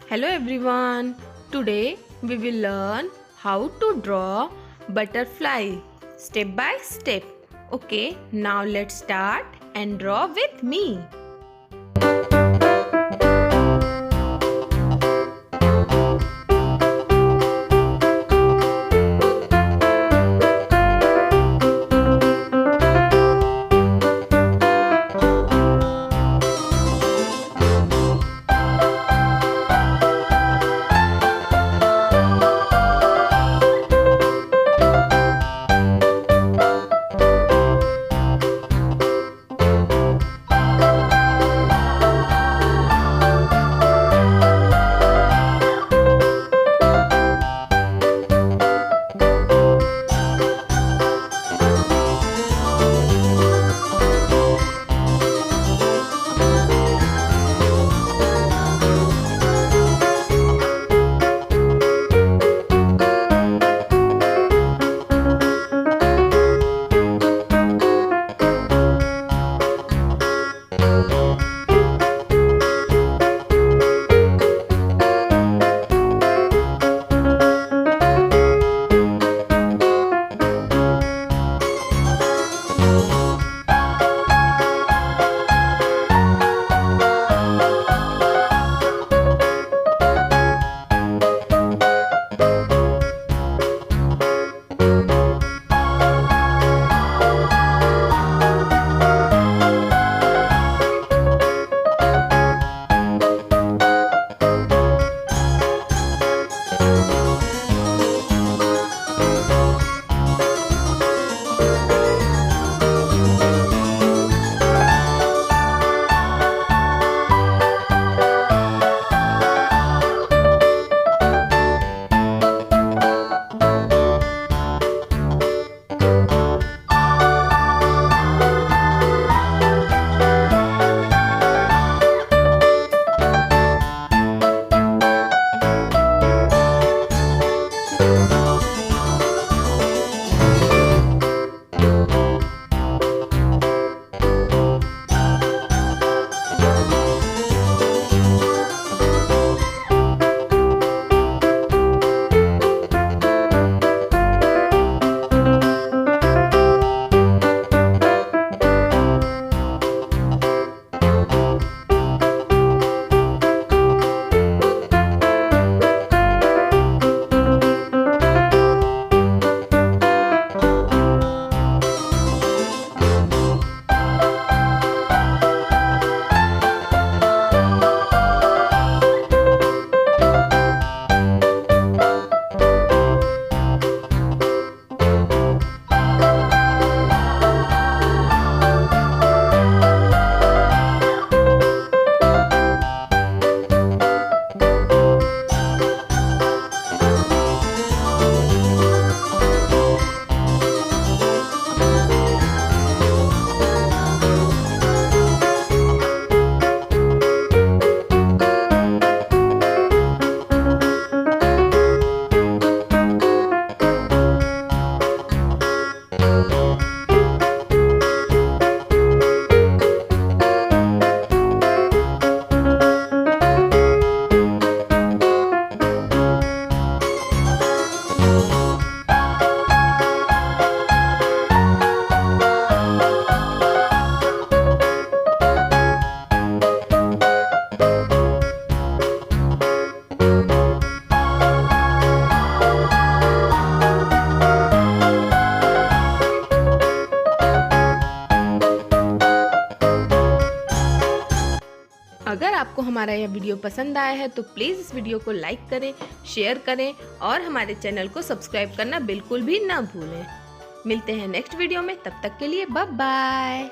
Hello everyone. Today we will learn how to draw butterfly step by step. Okay, now let's start and draw with me. अगर आपको हमारा यह video पसंद आया है तो प्लीज़ इस वीडियो को लाइक करें, शेयर करें और हमारे चैनल को सब्सक्राइब करना बिल्कुल भी ना भूलें। मिलते हैं नेक्स्ट वीडियो में, तब तक के लिए बाय बाय।